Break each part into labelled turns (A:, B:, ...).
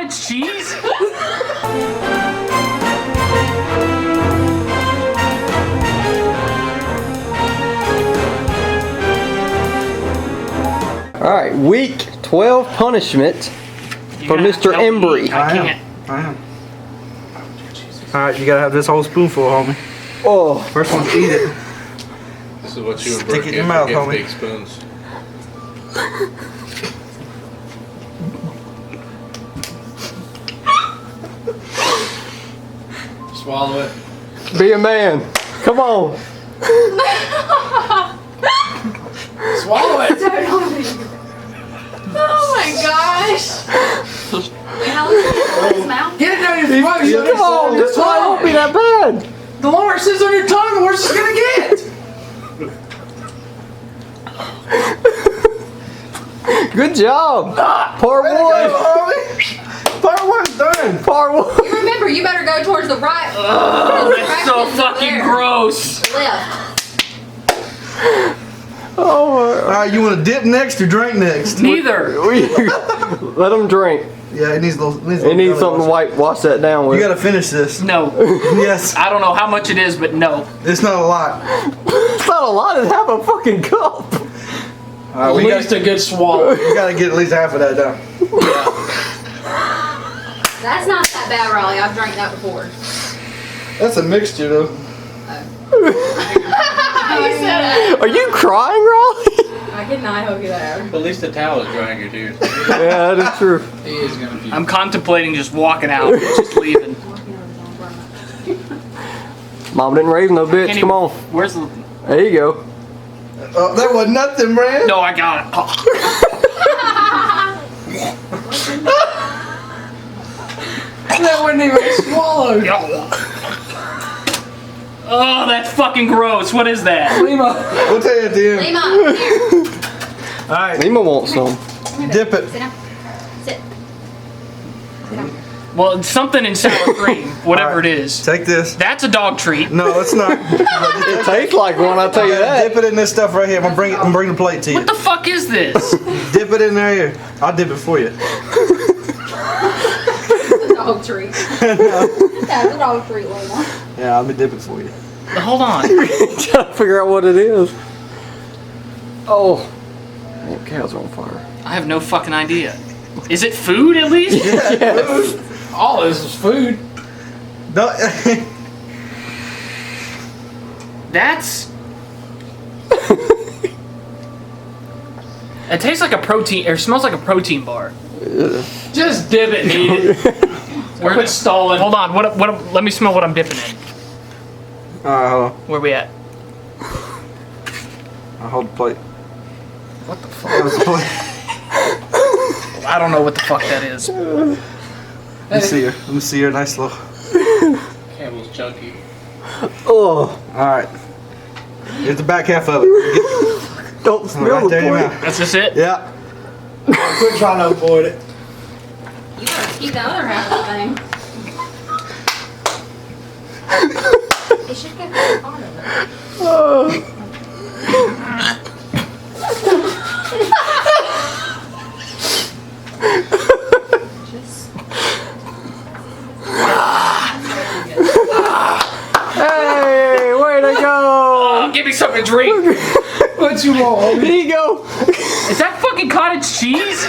A: cottage cheese?
B: Alright, week 12 punishment for Mr. Embry.
A: I
C: am. Alright, you gotta have this whole spoonful, homie.
B: Oh.
C: First one, eat it.
D: This is what you and
C: Stick
D: Brooke
C: it in
D: get
C: your
D: for
C: mouth,
D: getting
C: homie.
D: big spoons.
E: Swallow it.
B: Be a man. Come on.
E: Swallow it.
F: Oh my gosh. Wait, how long is it in his mouth?
E: Get it down your throat.
B: Come on, this one won't be that bad.
E: The longer it sits on your tongue, the worse it's gonna get.
B: Good job. Part one.
C: Part one's done.
B: Part one.
F: You remember, you better go towards the right.
A: That's so fucking gross.
F: Left.
B: Oh,
C: Alright, you want to dip next or drink next?
A: Neither.
B: let him drink.
C: Yeah, it needs a little.
B: It needs something to wash that down with.
C: You gotta finish this.
A: No.
C: Yes.
A: I don't know how much it is, but no.
C: It's not a lot.
B: It's not a lot. It's half a fucking cup.
C: Alright,
E: At
C: we
E: least a good swallow.
C: you gotta get at least half of that down.
F: That's not that bad, Raleigh. I've drank that before.
C: That's a mixture, though.
F: You said it.
B: Are you crying, Raleigh?
F: I could not help you there.
D: At least the towel is drying your tears.
B: Yeah, that is true.
E: He is gonna be.
A: I'm contemplating just walking out, just leaving.
B: Mom didn't raise no bitch.
A: Can't
B: Come
A: even-
B: on.
A: Where's the?
B: There you go.
C: Oh, that was nothing, man.
A: No, I got it.
E: That wasn't even swallowed.
A: Oh, that's fucking gross. What is that?
E: Lima.
C: We'll tell you at the end.
F: Lima, here.
C: Alright,
B: Lima wants some.
C: dip it.
F: Sit down. Sit. Sit down.
A: Well, it's something in sour cream, whatever
C: Alright,
A: it is.
C: Take this.
A: That's a dog treat.
C: No, it's not.
B: It tastes like one, I'll tell you that.
C: Dip it in this stuff right here. I'm gonna bring the plate to you.
A: What the fuck is this?
C: Dip it in there here. I'll dip it for you.
F: It's a dog treat. That's a dog treat, Lima.
C: Yeah, let me dip it for you.
A: Hold on.
B: Trying to figure out what it is. Oh. Man, cows are on fire.
A: I have no fucking idea. Is it food at least?
B: Yes.
E: All this is food.
C: No,
A: That's. It tastes like a protein, or smells like a protein bar.
E: Just dip it and eat it. Quit stalling.
A: Hold on. Let me smell what I'm dipping in.
C: Alright, hold on.
A: Where we at?
C: I'll hold the plate.
A: What the fuck?
C: That was the plate.
A: I don't know what the fuck that is.
C: Let me see her. Let me see her nice little.
D: Campbell's chunky.
B: Oh.
C: Alright. Here's the back half of it.
B: Don't smell
C: Right
B: the
C: there in your
B: plate.
C: mouth.
A: That's just it?
C: Yeah.
E: Quit trying to avoid it.
F: You gotta keep the other half of the thing. It should get the part of it.
B: Oh.
F: Just.
B: Hey, way to go.
A: Oh, give me something to drink.
E: What you want?
B: Here you go.
A: Is that fucking cottage cheese?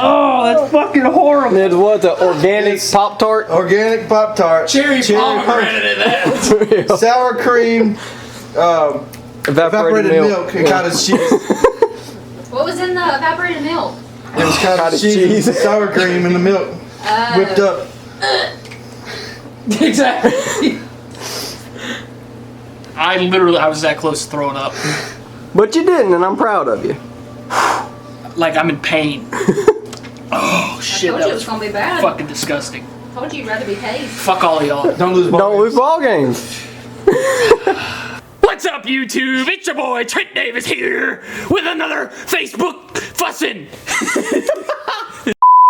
A: Oh, that's fucking horrible.
B: It's what, the organic Pop-Tart?
C: Organic Pop-Tart.
E: Cherry pomegranate in that.
C: Sour cream. Evaporated milk and cottage cheese.
F: What was in the evaporated milk?
C: It was cottage cheese and sour cream in the milk. Whipped up.
E: Exactly.
A: I was that close to throwing up.
B: But you didn't, and I'm proud of you.
A: Like I'm in pain. Oh shit,
F: I told
A: that
F: you it
A: was
F: was gonna be bad.
A: fucking disgusting.
F: Told you you'd rather be tased.
A: Fuck all of y'all.
C: Don't lose
B: Don't lose ball games.
A: What's up, YouTube? It's your boy Trent Davis here with another Facebook fussin'.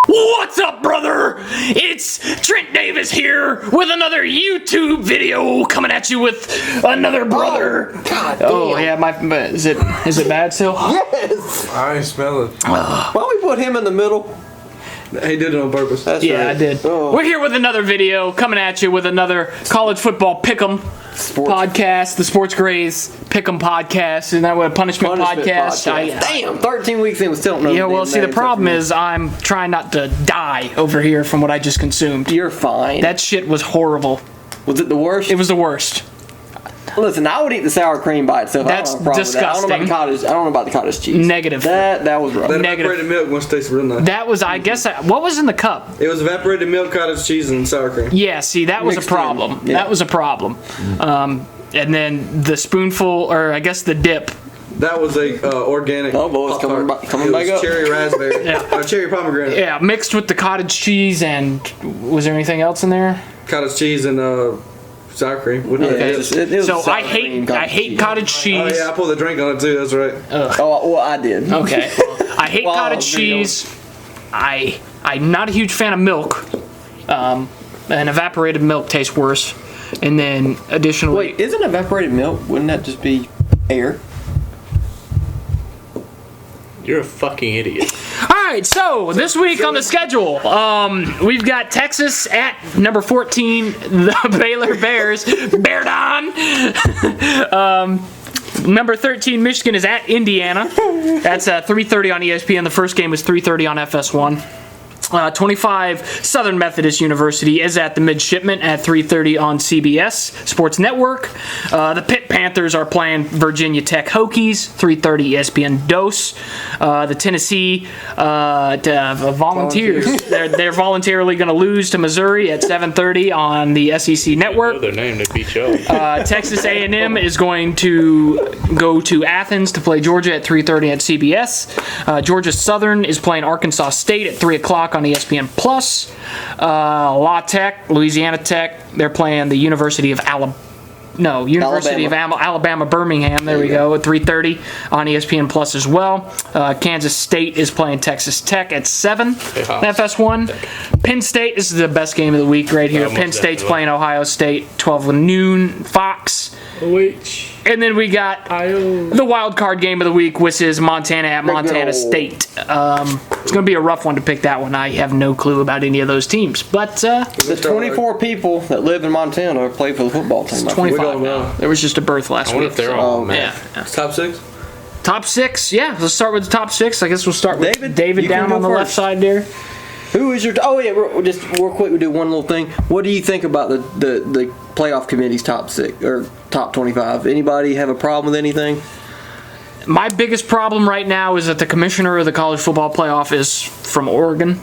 A: What's up, brother? It's Trent Davis is here with another YouTube video coming at you with another brother.
B: God
A: Oh
B: damn.
A: yeah, is it bad still?
B: Yes.
C: I ain't smell it.
B: Why don't we put him in the middle?
C: He did it on purpose.
B: That's
A: Yeah,
B: right.
A: I did.
B: Oh.
A: We're here with another video coming at you with another college football pick'em podcast, the Sports Craze pick'em podcast. Isn't that what a punishment podcast?
B: Damn, 13 weeks in, we still don't know.
A: Yeah, well,
B: damn
A: see, the
B: name
A: problem
B: except
A: is I'm trying not to die over here from what I just consumed.
B: for me. You're fine.
A: That shit was horrible.
B: Was it the worst?
A: It was the worst.
B: Listen, I would eat the sour cream by itself.
A: That's
B: I don't have a problem with that.
A: disgusting.
B: I don't know about the cottage cheese.
A: Negative.
B: That was rough.
C: That
A: Negative.
C: evaporated milk once tastes real nice.
A: That was, I guess, what was in the cup?
C: It was evaporated milk, cottage cheese, and sour cream.
A: Yeah, see, that was a
B: Mixed in.
A: problem.
B: Yeah.
A: That was a problem. And then the spoonful, or I guess the dip.
C: That was a organic.
B: Oh, boy, it's coming
C: Pop-Tart.
B: coming
C: It
B: back
C: was
B: up.
C: cherry raspberry.
A: Yeah.
C: Cherry pomegranate.
A: Yeah, mixed with the cottage cheese and was there anything else in there?
C: Cottage cheese and sour cream. Wouldn't
B: Yeah,
C: it?
B: it was- it was
A: So
B: sour
A: I
B: cream,
A: hate cottage
C: Oh
A: cheese.
C: yeah, I pulled a drink on it too. That's right.
B: Oh, well, I did.
A: Okay. I hate
B: Wow,
A: cottage
B: there you go.
A: cheese. I'm not a huge fan of milk. And evaporated milk tastes worse. And then additionally,
B: Wait, isn't evaporated milk? Wouldn't that just be air?
D: You're a fucking idiot.
A: all right. So this week on the schedule, we've got Texas at number 14, the Baylor Bears. Bear Don. Number 13, Michigan is at Indiana. That's 3:30 on ESPN. The first game was 3:30 on FS1. 25, Southern Methodist University is at the Midshipman at 3:30 on CBS Sports Network. The Pitt Panthers are playing Virginia Tech Hokies, 3:30 ESPN Dose. The Tennessee Volunteers, they're voluntarily going to lose to Missouri at 7:30 on the SEC Network.
D: Know their name, they beat you up.
A: Texas A&M is going to go to Athens to play Georgia at 3:30 at CBS. Georgia Southern is playing Arkansas State at 3 o'clock on ESPN Plus. La Tech, Louisiana Tech, they're playing the University of Alabama Birmingham. There we go at 3:30 on ESPN Plus as well. Kansas State is playing Texas Tech at 7. FS1. Penn State, this is the best game of the week right here.
D: Almost
A: Penn State's
D: definitely.
A: playing Ohio State 12 noon. Fox. And then we got the wild card game of the week, which is Montana at Montana State. It's going to be a rough one to pick that one. I have no clue about any of those teams, but
B: The 24 people that live in Montana play for the football team.
A: 25
C: don't know.
A: now. There was just a birth last
D: I wonder
A: week.
D: if they're
A: so-
D: all
A: yeah.
C: Top 6.
A: Top 6, yeah. Let's start with the top 6. I guess we'll start with
B: David, you can
A: down
B: go
A: on the left
B: first.
A: side there.
B: Who is your? Oh yeah, just real quick, we do one little thing. What do you think about the playoff committee's top 6 or top 25? Anybody have a problem with anything?
A: My biggest problem right now is that the commissioner of the college football playoff is from Oregon.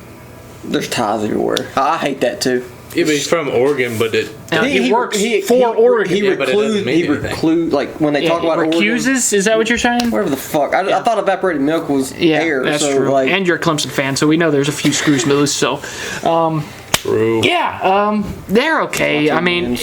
B: There's ties everywhere. I hate that too.
D: Yeah, but he's from Oregon, but it.
A: Now, he works for Oregon.
B: He
D: Yeah, but it doesn't mean anything.
B: recludes like when they talk about Oregon.
A: recuses. Is that what you're saying?
B: Whatever the fuck. I thought evaporated milk was
A: Yeah,
B: air.
A: that's
B: so
A: true.
B: Like,
A: And you're a Clemson fan, so we know there's a few screws loose. So,
D: True.
A: yeah, they're okay. I mean,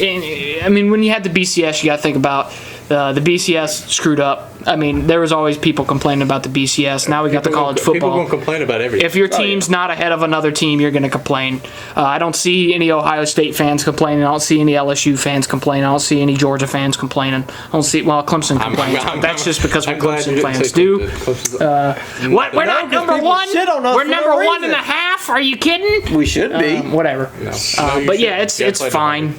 A: when you had the BCS, you got to think about the BCS screwed up. I mean, there was always people complaining about the BCS. Now we got the college
D: People
A: football.
D: gonna complain about everything.
A: If your team's not ahead of another team, you're going to complain. I don't see any Ohio State fans complaining. I don't see any LSU fans complaining. I don't see any Georgia fans complaining. I don't see, Clemson complains. but that's just because
D: I'm
A: what
D: glad you
A: Clemson
D: didn't
A: fans
D: say
A: do.
D: Clemson.
A: What? We're not number
B: people
A: one?
B: shit on us
A: We're
B: for no
A: number one
B: reason.
A: and a half? Are you kidding?
B: we should be.
A: Whatever.
D: No, you
A: But yeah,
D: shouldn't.
A: it's
D: You gotta play
A: fine.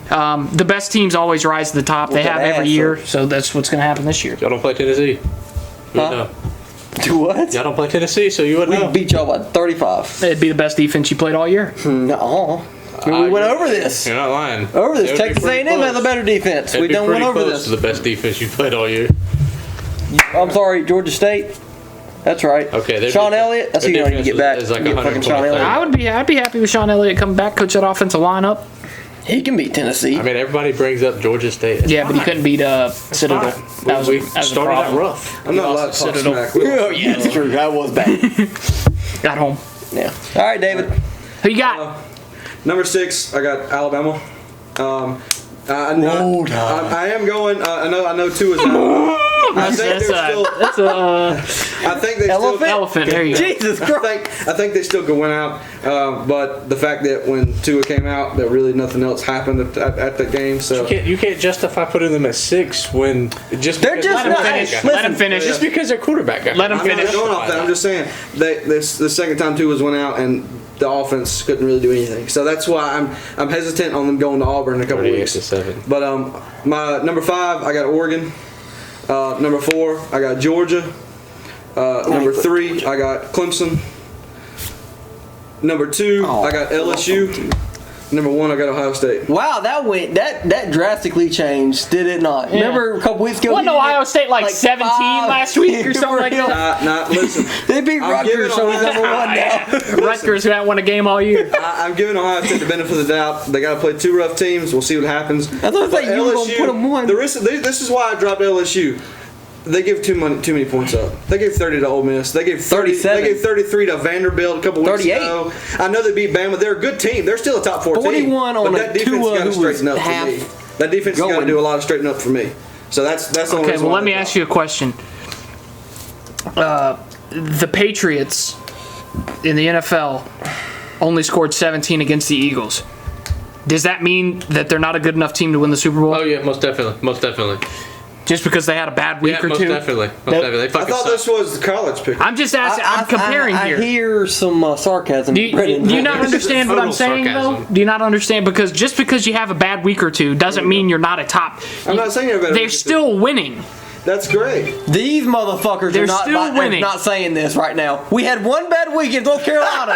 A: The best teams always rise to the top. They
B: With
A: have
B: that
A: every
B: ass,
A: year, so that's what's going to happen this year.
D: Y'all don't play Tennessee. You
B: Huh?
D: wouldn't know.
B: Do what?
D: Y'all don't play Tennessee, so you wouldn't
B: We
D: know.
B: beat y'all by 35.
A: It'd be the best defense you played all year.
B: No. We went over this.
D: You're not lying.
B: Over
D: It
B: this.
D: would be
B: Texas
D: pretty
B: A&M has
D: close.
B: a better defense.
D: It'd
B: We
D: be
B: done went
D: pretty
B: over
D: close
B: this.
D: to the best defense you played all year.
B: I'm sorry, Georgia State. That's right.
D: Okay, their
B: Sean
D: defense-
B: Elliott. That's who
D: their
B: you need to get back.
D: defense is like
B: Get fucking Sean
D: 125.
B: Elliott.
A: I'd be happy with Sean Elliott coming back, coach that offensive lineup.
B: He can beat Tennessee.
D: I mean, everybody brings up Georgia State. It's
A: Yeah, but he
D: fine.
A: couldn't beat Citadel.
D: Fine.
A: That was
D: we
A: that was a
D: started out
A: problem.
D: rough.
C: I'm not allowed to talk
A: Citadel.
C: smack. We
B: Oh, yeah, that's true. That was bad.
A: Got home.
B: Yeah. All right, David.
A: Who you got?
C: Number 6, I got Alabama. I am going. I know 2 is out. I think they're still.
A: That's a
B: I think they
A: Elephant. There you go.
B: Jesus Christ. I think they still could win out, but the fact that when Tua came out, that really nothing else happened at the game. So
D: You can't justify putting them at 6 when just
B: they're
D: because
B: just
D: they're
B: not.
A: finish.
B: Listen,
A: Let him finish.
D: just because their quarterback got
A: Let him
B: I'm not
A: finish.
B: going off that. I'm just saying the second time Tua's went out and the offense couldn't really do anything. So that's why I'm hesitant on them going to Auburn in a couple weeks.
D: 7.
B: But my number 5, I got Oregon. Number 4, I got Georgia. Number 3, I got Clemson. Number 2, I got LSU. Number 1, I got Ohio State. Wow, that drastically changed, did it not? Remember a couple weeks ago?
A: Wasn't Ohio State like 17 last week or something like that?
B: Listen. They beat Rutgers, so he's number 1 now.
A: Rutgers, who haven't won a game all year.
B: I'm giving Ohio State the benefit of the doubt. They got to play 2 rough teams. We'll see what happens. I thought you were going to put them 1. This is why I dropped LSU. They give too many points up. They gave 30 to Ole Miss. They gave 37. They gave 33 to Vanderbilt a couple weeks 38.
A: ago.
B: I know they beat Bama. They're a good team. They're still a top 4 team.
G: 41 on
B: but that defense got to straighten up for me. That defense got to do a lot of straightening up for me. So that's the only
A: Okay,
B: reason
A: well,
B: why
A: let me
B: I
A: ask you a question. The Patriots in the NFL only scored 17 against the Eagles. Does that mean that they're not a good enough team to win the Super Bowl?
D: Oh yeah, most definitely.
A: Just because they had a bad week or
D: most
A: two?
D: Definitely. They
B: I
D: fucking
B: thought
D: suck.
B: this was the college pick.
A: I'm just asking. I'm comparing
G: I
A: here.
G: hear some sarcasm.
A: Do you not understand what I'm
D: Total
A: saying,
D: sarcasm.
A: though? Do you not understand? Because just because you have a bad week or two doesn't mean you're not a top.
B: I'm not saying you're a bad
A: They're
B: week or two.
A: still winning.
B: That's great.
G: These motherfuckers
A: They're
G: are not,
A: still winning.
G: not saying this right now. We had one bad week in North Carolina.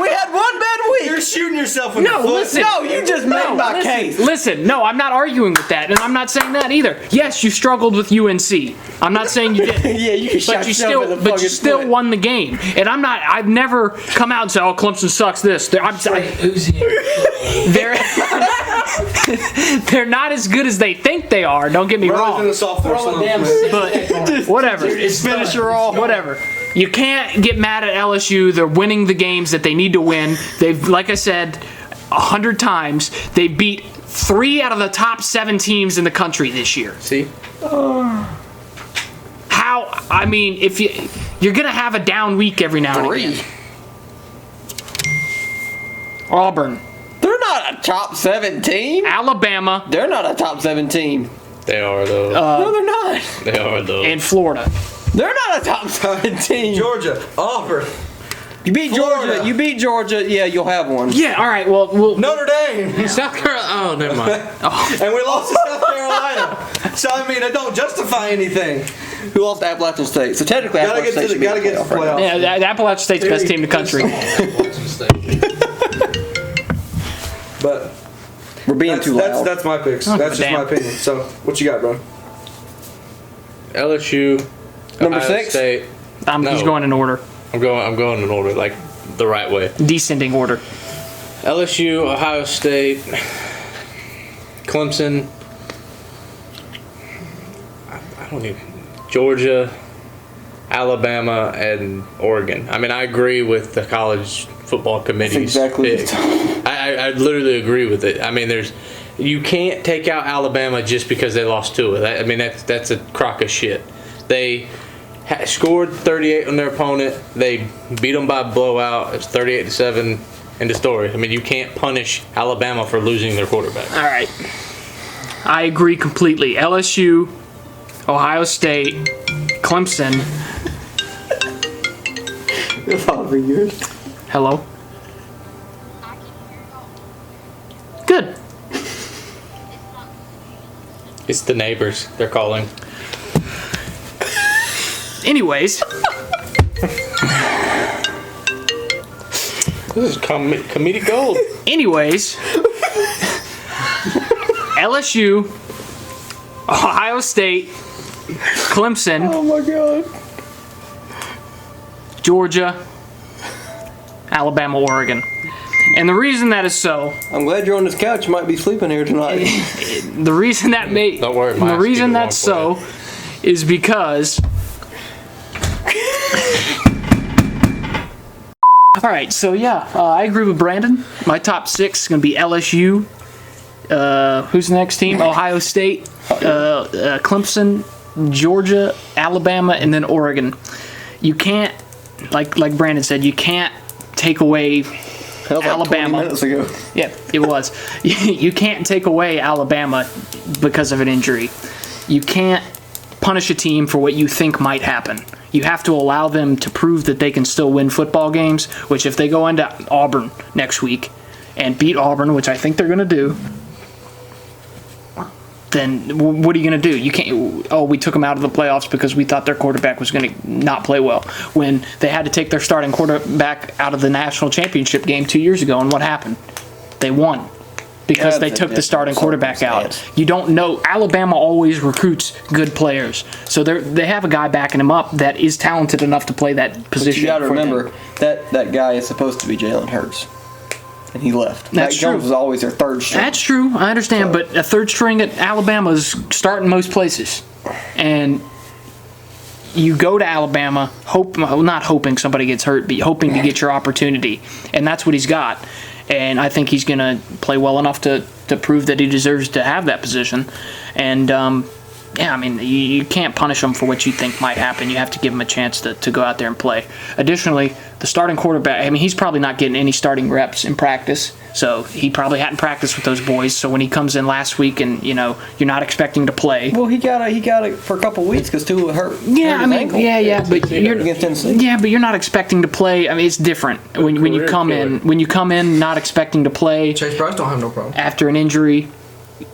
G: We had one bad week.
B: You're shooting yourself in the
A: No,
B: foot.
A: listen.
G: No, you just made my case.
A: Listen, no, I'm not arguing with that, and I'm not saying that either. Yes, you struggled with UNC. I'm not saying you didn't.
G: Yeah, you shot
A: But you
G: yourself in the
A: still,
G: fucking
A: still
G: foot.
A: won the game, and I've never come out and said, "Oh, Clemson sucks." They're not as good as they think they are. Don't get me
B: Brother's in
A: wrong.
B: the sophomore slump.
A: But whatever.
G: Finish her off.
A: Whatever. You can't get mad at LSU. They're winning the games that they need to win. They've, like I said, 100 times, they beat 3 out of the top 7 teams in the country this year.
D: See?
A: How? I mean, if you're gonna have a down week every now and again. Auburn,
G: They're not a top 7 team.
A: Alabama,
G: They're not a top 7 team.
D: They are though.
G: No, they're not.
D: They are though.
A: and Florida.
G: They're not a top 7 team.
B: Georgia, Auburn,
G: You beat
B: Florida.
G: Georgia. You beat Georgia. Yeah, you'll have one.
A: Yeah. All right. Well,
B: Notre Dame,
D: South Carolina. Oh, never mind.
B: and we lost to South Carolina. So I mean, it don't justify anything.
G: Who lost to Appalachian State? So technically,
B: Gotta
G: Appalachian
B: get to
G: State
B: the
G: should be in
B: playoffs.
G: right now.
A: yeah, the Appalachian State's the best team in the country.
B: But
G: We're being too loud.
B: that's my picks. That's just my
A: damn.
B: opinion. So what you got, bro?
D: LSU.
G: Number
D: Ohio
G: 6?
D: State.
A: He's
D: No.
A: going in order,
D: I'm going in order, like the right way.
A: descending order.
D: LSU, Ohio State, Clemson. I don't need Georgia, Alabama, and Oregon. I mean, I agree with the college football committee's
G: exactly
D: pick. I literally agree with it. I mean, you can't take out Alabama just because they lost to it. I mean, that's a crock of shit. They scored 38 on their opponent. They beat them by a blowout. It's 38-7. End of story. I mean, you can't punish Alabama for losing their quarterback.
A: All right. I agree completely. LSU, Ohio State, Clemson. Hello? Good.
D: It's the neighbors. They're calling.
A: Anyways,
D: This is comedic gold.
A: LSU, Ohio State, Clemson.
G: Oh my god.
A: Georgia, Alabama, Oregon. And the reason that is so,
G: I'm glad you're on this couch. You might be sleeping here tonight.
A: the reason that may,
D: Don't worry,
A: the
D: Miles,
A: reason
D: keep it
A: that's
D: warm
A: so is because. All right, so yeah, I agree with Brandon. My top 6 is going to be LSU. Who's the next team? Ohio State, Clemson, Georgia, Alabama, and then Oregon. you can't, like Brandon said, you can't take away
G: That was like 20
A: Alabama.
G: minutes ago.
A: Yeah, it was. You can't take away Alabama because of an injury. You can't punish a team for what you think might happen. You have to allow them to prove that they can still win football games, which if they go into Auburn next week and beat Auburn, which I think they're going to do, then what are you going to do? You can't, we took them out of the playoffs because we thought their quarterback was going to not play well. When they had to take their starting quarterback out of the national championship game 2 years ago, and what happened? They won because they took the starting quarterback out. You don't know. Alabama always recruits good players. So they have a guy backing him up that is talented enough to play that position.
G: But you got to remember, that guy is supposed to be Jalen Hurts. And he left. Mac Jones was always their third string.
A: That's true. I understand, but a third string at Alabama is starting most places, and you go to Alabama not hoping somebody gets hurt, but hoping to get your opportunity, and that's what he's got. And I think he's going to play well enough to prove that he deserves to have that position. And I mean, you can't punish him for what you think might happen. You have to give him a chance to go out there and play. Additionally, the starting quarterback, I mean, he's probably not getting any starting reps in practice, so he probably hadn't practiced with those boys. So when he comes in last week and, you're not expecting to play.
G: Well, he got it for a couple weeks because Tua hurt.
A: Yeah,
G: hurt his ankle.
A: but you're
G: against Tennessee.
A: Yeah, but you're not expecting to play. I mean, it's different when you come in not expecting to play.
B: Chase Bryce don't have no problem
A: after an injury.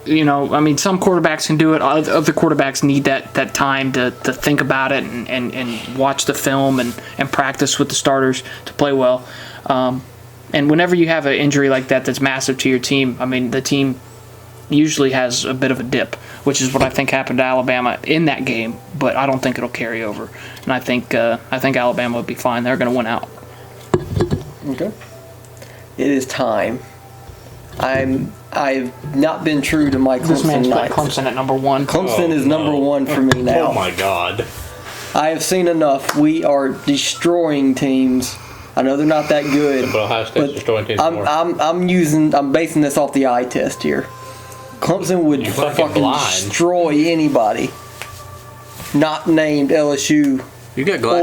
A: I mean, some quarterbacks can do it. Other quarterbacks need that time to think about it and watch the film and practice with the starters to play well. And whenever you have an injury like that's massive to your team, I mean, the team usually has a bit of a dip, which is what I think happened to Alabama in that game. But I don't think it'll carry over, and I think Alabama will be fine. They're going to win out.
G: Okay. It is time. I've not been true to my Clemson
A: This man's put
G: Knights.
A: Clemson at number one.
G: Clemson is number one for me now.
D: Oh my God.
G: I have seen enough. We are destroying teams. I know they're not that good.
D: But Ohio State's destroying teams more.
G: I'm basing this off the eye test here. Clemson would fucking destroy anybody not named LSU
D: You got glasses.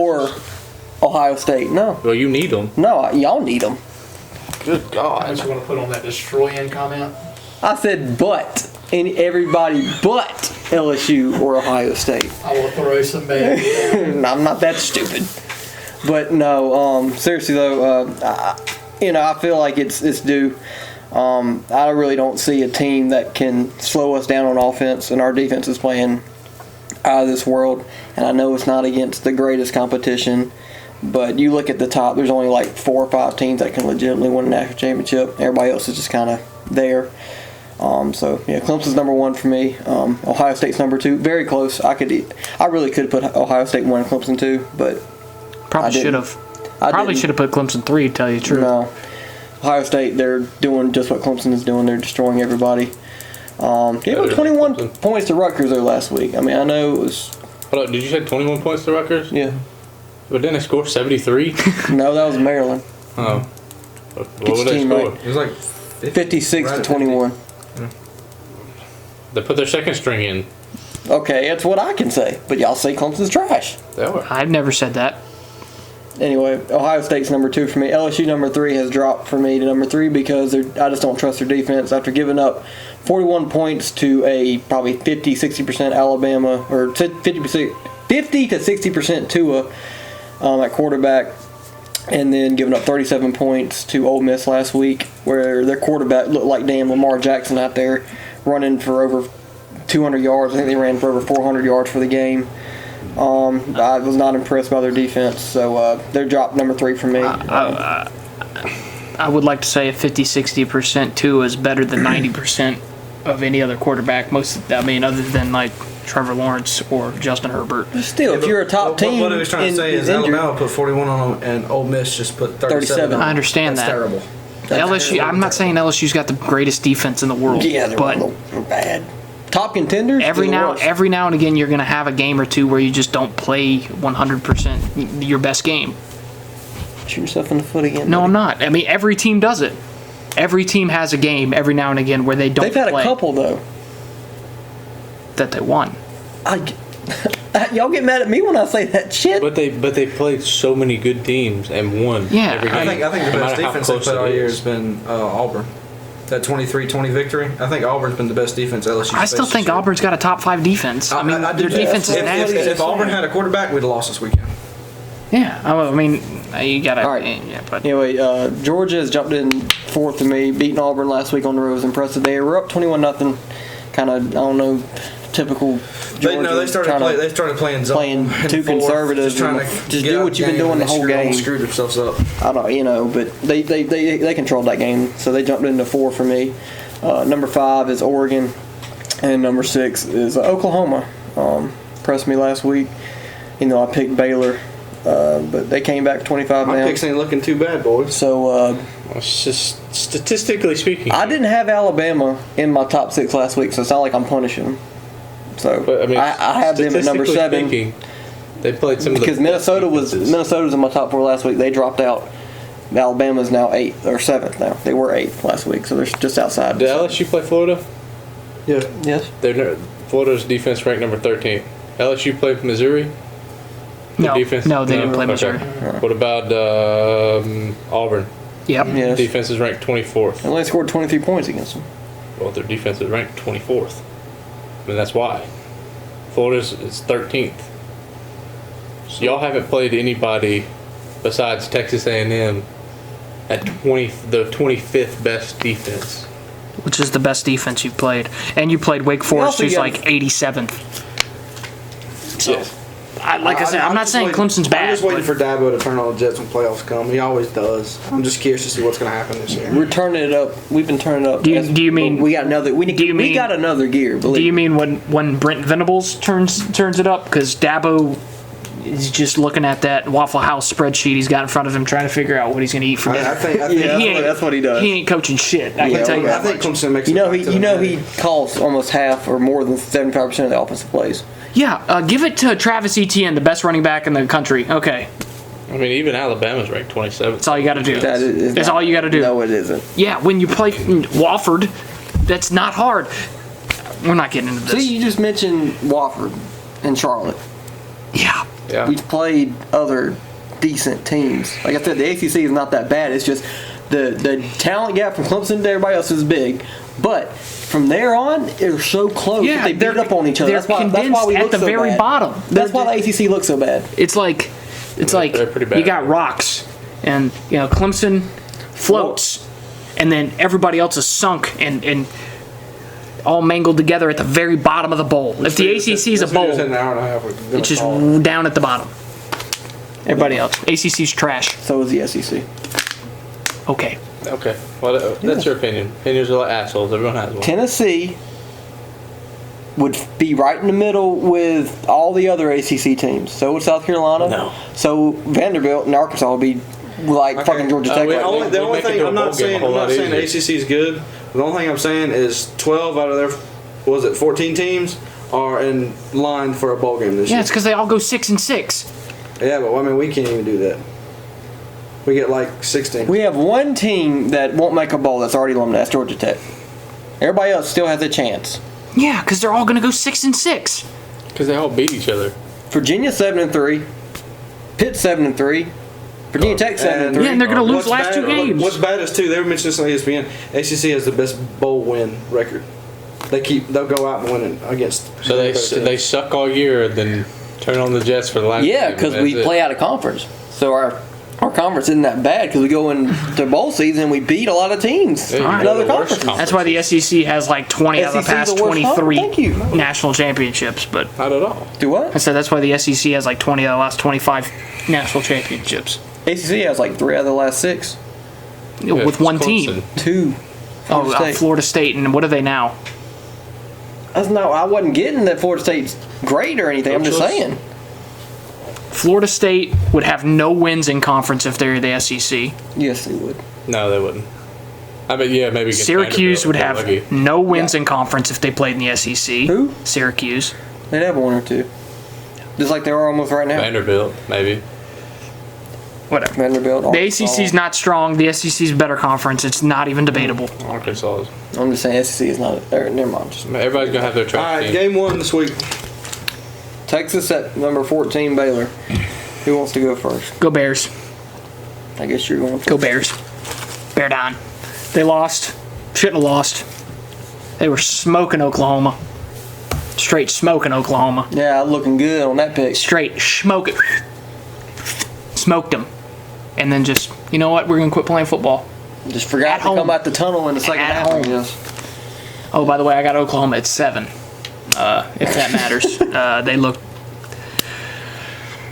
G: or Ohio State. No.
D: Well, you need them.
G: No, y'all need them.
D: Good God.
E: I just want to put on that destroying comment.
G: I said but. And everybody but LSU or Ohio State.
E: I will throw some baby.
G: I'm not that stupid. But no, seriously though, I feel like it's due. I really don't see a team that can slow us down on offense, and our defense is playing out of this world. And I know it's not against the greatest competition, but you look at the top, there's only like 4 or 5 teams that can legitimately win a national championship. Everybody else is just kind of there. So yeah, Clemson's number one for me. Ohio State's number 2, very close. I really could have put Ohio State 1 and Clemson 2, but
A: Probably should have. Probably should have put Clemson 3, to tell you the truth.
G: No. Ohio State, they're doing just what Clemson is doing. They're destroying everybody. Gave up 21 points to Rutgers there last week. I mean, I know it was...
D: Hold up, did you say 21 points to Rutgers?
G: Yeah.
D: But didn't they score 73?
G: No, that was Maryland.
D: Oh. What would they
G: team
D: score?
G: right.
B: it was like
G: 56 to 21.
D: They put their second string in.
G: Okay, that's what I can say. But y'all say Clemson's trash.
D: They were.
A: I've never said that.
G: Anyway, Ohio State's number 2 for me. LSU number 3 has dropped for me to number 3 because I just don't trust their defense after giving up 41 points to a probably 50-60% Alabama, or 50 to 60% Tua at quarterback, and then giving up 37 points to Ole Miss last week, where their quarterback looked like damn Lamar Jackson out there running for over 200 yards. I think they ran for over 400 yards for the game. I was not impressed by their defense, so they're dropped number 3 for me.
A: I would like to say a 50-60% too is better than 90% of any other quarterback. Other than like Trevor Lawrence or Justin Herbert.
G: Still, if you're a top team,
B: what he was trying to say is Alabama put 41 on them, and Ole Miss just put 37.
A: I understand
B: That's
A: that.
B: Terrible.
A: LSU. I'm not saying LSU's got the greatest defense in the world.
G: Yeah, they're bad. Top contenders.
A: Every now and again, you're going to have a game or two where you just don't play 100% your best game.
G: Shoot yourself in the foot again.
A: No,
G: buddy.
A: I'm not. I mean, every team does it. Every team has a game every now and again where they don't play.
G: They've had a couple though
A: that they won.
G: that Y'all get mad at me when I say that shit.
D: But they played so many good teams and won.
A: Yeah,
D: every game.
B: I think the
D: no
B: best
D: matter how
B: defense they've
D: close
B: played
D: it
B: all year
D: is.
B: has been Auburn. That 23-20 victory. I think Auburn's been the best defense LSU.
A: I still think Auburn's got a top 5 defense. I mean, their defense is nasty.
B: If Auburn had a quarterback, we'd have lost this weekend.
A: Yeah, I mean, you gotta.
G: All right.
A: Yeah, but
G: Anyway, Georgia has jumped in fourth to me, beating Auburn last week on the road was impressive. They were up 21-0. Kind of, I don't know, typical Georgia.
B: They started playing zone.
G: Playing too
B: fourth,
G: conservative.
B: Just trying to
G: just do what you've been doing the whole game.
B: Screwed themselves up.
G: I don't, but they controlled that game, so they jumped into 4 for me. Number 5 is Oregon, and number 6 is Oklahoma. Impressed me last week. I picked Baylor, but they came back 25
B: My
G: now.
B: picks ain't looking too bad, boys.
G: So
D: It's just statistically speaking.
G: I didn't have Alabama in my top 6 last week, so it's not like I'm punishing them. So
D: But, I mean,
G: I have them at number 7
D: speaking, they played some of the
G: because Minnesota was in my top 4 last week. They dropped out. Alabama's now 8th or 7th now. They were 8th last week, so they're just outside.
D: Did LSU play Florida?
B: Yeah.
G: Yes.
D: Florida's defense ranked number 13. LSU played Missouri.
A: no,
D: Defense?
A: no, they didn't play
D: Okay.
A: Missouri.
D: What about Auburn?
A: Yep.
G: Yes.
D: Defense is ranked 24th.
G: And they scored 23 points against them.
D: Well, their defense is ranked 24th. I mean, that's why. Florida's is 13th. So y'all haven't played anybody besides Texas A&M at the 25th best defense.
A: Which is the best defense you've played, and you played Wake Forest,
G: also
A: who's
G: got-
A: like 87th. So,
D: Yes.
A: like I said, I'm not
B: just
A: saying
B: waiting-
A: Clemson's bad.
B: I'm just waiting
A: but-
B: for Dabo to turn on the Jets when playoffs come. He always does. I'm just curious to see what's going to happen this year.
G: We're turning it up. We've been turning it up.
A: Do you mean-
G: we got another? We
A: mean-
G: got another gear. Believe
A: Do you
G: me.
A: mean when Brent Venables turns it up? Because Dabo is just looking at that Waffle House spreadsheet he's got in front of him, trying to figure out what he's going to eat for dinner.
B: I think
G: that's what he does.
A: He ain't coaching shit. I
G: Yeah,
A: can tell you
G: okay.
B: I
A: that
B: think
A: much.
B: Clemson makes
G: He calls almost half or more than 75% of the offensive plays.
A: Yeah, give it to Travis Etienne, the best running back in the country. Okay,
D: I mean, even Alabama's ranked 27th.
A: that's all you got to do.
G: That is
A: That's
G: not-
A: all you got to do.
G: No, it isn't.
A: Yeah, when you play Wofford, that's not hard. We're not getting into this.
G: See, you just mentioned Wofford and Charlotte.
A: Yeah.
D: Yeah.
G: We've played other decent teams. Like I said, the ACC is not that bad. It's just the talent gap from Clemson to everybody else is big. But from there on, they're so close that they beat up on each other.
A: They're
G: That's why
A: condensed
G: we look
A: at the
G: so
A: very
G: bad.
A: bottom.
G: That's why the ACC looks so bad.
A: It's like
D: They're pretty bad.
A: you got rocks, and Clemson floats, and then everybody else is sunk and all mangled together at the very bottom of the bowl. If the ACC is a bowl,
B: an hour and a half.
A: it's just down at the bottom. Everybody else, ACC's trash.
G: So is the SEC.
A: Okay.
D: Okay. Well, that's your opinion. Opinions are like assholes. Everyone has one.
G: Tennessee would be right in the middle with all the other ACC teams. So would South Carolina.
D: No.
G: So Vanderbilt and Arkansas would be like fucking Georgia Tech.
D: wait,
G: right now.
B: The
D: We
B: only
D: make it
B: thing
D: to a
B: I'm
D: bowl
B: not
D: game
B: saying,
D: a whole lot
B: the
D: easier.
B: ACC is good. The only thing I'm saying is 12 out of their, 14 teams are in line for a bowl game this
A: Yeah,
B: year.
A: it's because they all go 6-6.
B: Yeah, but I mean, we can't even do that. We get like 16.
G: We have one team that won't make a bowl that's already eliminated. That's Georgia Tech. Everybody else still has a chance.
A: Yeah, because they're all going to go 6-6.
D: Because they all beat each other.
G: Virginia 7-3, Pitt 7-3, Virginia Tech 7-3.
A: Yeah, and they're going to lose
B: What's
A: the last
B: bad-
A: two games.
B: What's bad is too. They were mentioning this on ESPN. ACC has the best bowl win record. They'll go out and win it against.
D: So they suck all year, then turn on the Jets for the last
G: Yeah,
D: game,
G: because
D: and
G: we
D: that's
G: play
D: it.
G: out of conference. So our conference isn't that bad because we go into bowl season and we beat a lot of teams
D: Yeah, you
G: in
D: go to
G: other
D: the worst
G: conferences.
A: That's why the SEC has like 20 out of the
G: SEC 's
A: past
G: the worst conference?
A: 23
G: Thank you.
A: national championships. But
D: Not at all.
G: Do what?
A: I said that's why the SEC has like 20 out of the last 25 national championships.
G: ACC has like 3 out of the last 6.
D: Yeah,
A: With
D: it's
A: one
D: Clemson.
A: team.
G: 2.
A: Florida State. And what are they now?
G: That's not. I wasn't getting that Florida State's great or anything. I'm just
D: Coaches.
G: saying.
A: Florida State would have no wins in conference if they're the SEC.
G: Yes, they would.
D: No, they wouldn't. I mean, yeah, maybe against
A: Syracuse
D: Vanderbilt,
A: would
D: if they're
A: have
D: lucky.
A: no wins in conference if they played in the SEC.
G: Who?
A: Syracuse.
G: They'd have 1 or 2. Just like they are almost right now.
D: Vanderbilt, maybe.
A: Whatever.
G: Vanderbilt.
A: The
G: Arkansas.
A: ACC's not strong. The SEC's a better conference. It's not even debatable.
D: Arkansas.
G: I'm just saying SEC is not. Never mind.
D: Everybody's gonna have their
B: All
D: track
B: right,
D: team.
B: game 1 this week.
G: Texas at number 14, Baylor. Who wants to go first?
A: Go Bears.
G: I guess you're going first.
A: Go Bears. Bear down. They lost. Shouldn't have lost. They were smoking Oklahoma. Straight smoking Oklahoma.
G: Yeah, looking good on that pick.
A: Straight smoking. Smoked them. And then just, you know what? We're going to quit playing football.
G: Just forgot
A: At
G: to come
A: home.
G: out the tunnel in the second
A: At
G: half.
A: home.
G: Yes.
A: Oh, by the way, I got Oklahoma at 7. If that matters. They look.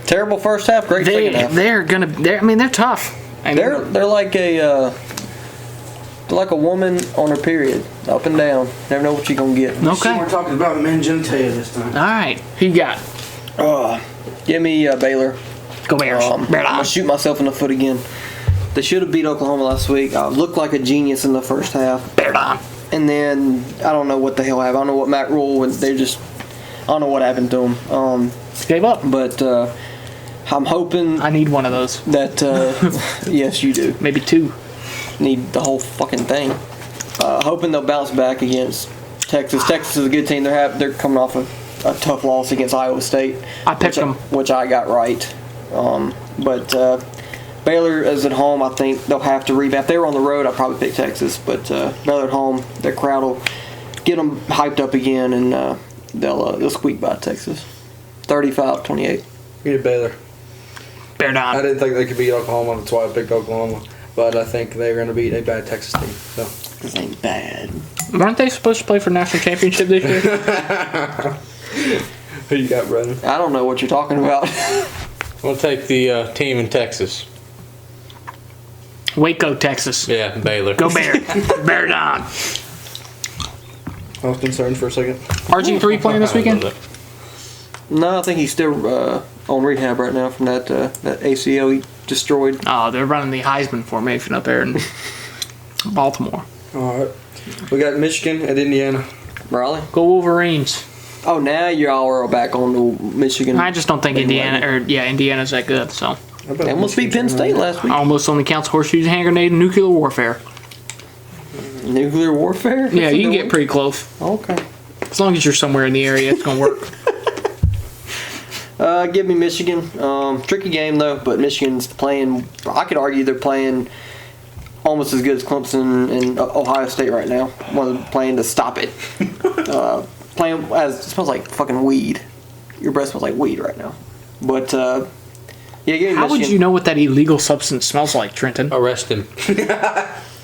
G: Terrible first half, great second half.
A: They're tough.
G: They're like a woman on her period, up and down. Never know what you're gonna get.
A: Okay.
B: We're talking about men genitalia this time.
A: All right. Who you got?
G: Give me Baylor.
A: Go Bears.
G: I'm gonna shoot myself in the foot again. They should have beat Oklahoma last week. Looked like a genius in the first half.
A: Bear down.
G: And then I don't know what the hell happened. I don't know what Matt Rule and I don't know what happened to him.
A: Gave up.
G: But I'm hoping
A: I need one of those.
G: that yes, you do
A: Maybe 2.
G: need the whole fucking thing. Hoping they'll bounce back against Texas. Texas is a good team. They're coming off a tough loss against Iowa State.
A: I picked them.
G: Which I got right. But Baylor is at home. I think they'll have to rebound. If they were on the road, I'd probably pick Texas. But Baylor at home, their crowd will get them hyped up again, and they'll squeak by Texas. 35-28.
B: Give me Baylor.
A: Bear down.
B: I didn't think they could beat Oklahoma. That's why I picked Oklahoma. But I think they're going to beat a bad Texas team. So.
G: This ain't bad.
A: Weren't they supposed to play for national championship this year?
B: Who you got, Brendan?
G: I don't know what you're talking about.
D: We'll take the team in Texas.
A: Waco, Texas.
D: Yeah, Baylor.
A: Go Bear. Bear down.
B: I was concerned for a second.
A: RG3 playing this weekend?
G: No, I think he's still on rehab right now from that ACL he destroyed.
A: Oh, they're running the Heisman formation up there in Baltimore.
B: All right. We got Michigan at Indiana.
G: Raleigh.
A: Go Wolverines.
G: Oh, now y'all are back on the Michigan.
A: I just don't think Indiana's that good, so.
G: They almost beat Penn State last week.
A: Almost only counts horseshoes, hand grenade, and nuclear warfare.
G: Nuclear warfare?
A: Yeah, you can get pretty close.
G: Okay.
A: As long as you're somewhere in the area, it's going to work.
G: Give me Michigan. Tricky game, though, but Michigan's playing, I could argue they're playing almost as good as Clemson and Ohio State right now. One playing to stop it. Playing as, it smells like fucking weed. Your breath smells like weed right now. But, yeah, give me Michigan.
A: How would you know what that illegal substance smells like, Trenton?
D: Arrest him.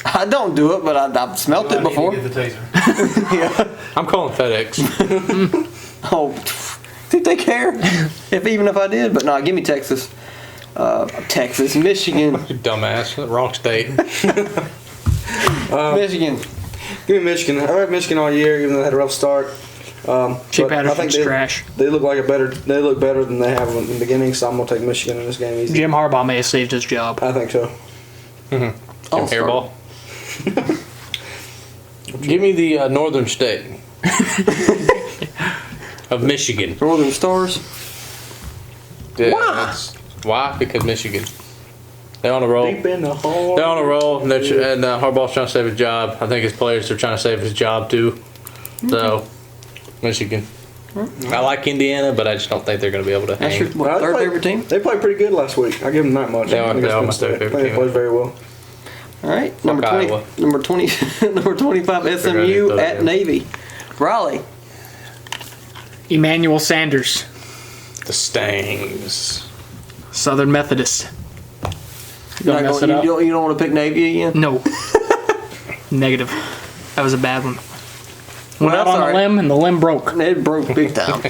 G: I don't do it, but I've smelt it before.
E: Get the taser.
G: Yeah.
D: I'm calling FedEx.
G: Oh, think they care? Even if I did, but no, give me Texas. Texas, Michigan,
D: You dumbass. Wrong state.
G: Michigan.
B: Give me Michigan. I have Michigan all year, even though they had a rough start.
A: Chip
B: but I
A: Patterson's
B: think
A: trash.
B: They look better than they have in the beginning, so I'm gonna take Michigan in this game easy.
A: Jim Harbaugh may have saved his job.
B: I think so.
D: Hairball. Give me the northern state of Michigan.
G: Northern Stars.
D: Yeah,
G: Why?
D: Why? Because Michigan. They're on a roll.
B: Deep in the hole.
D: They're on a roll, and Harbaugh's trying to save his job. I think his players are trying to save his job too. So, Michigan. I like Indiana, but I just don't think they're going to be able to
G: That's
D: hang.
G: your third favorite team?
B: They played pretty good last week. I give them that much.
D: They are
B: against
D: my
B: Penn
D: third
B: State.
D: favorite
B: I think
D: team.
B: They played very well.
G: All right, number 20,
D: Iowa.
G: number 20, number 25
D: Forgot
G: SMU
D: who
G: at
D: that
G: Navy. Raleigh.
A: Emmanuel Sanders,
D: The Stangs.
A: Southern Methodist. You
G: Not
A: gonna mess
G: going-
A: it up?
G: you don't want to pick Navy again?
A: No. Negative. That was a bad one. Went
G: Well,
A: out on
G: that's
A: a limb and the limb broke.
G: It broke big time.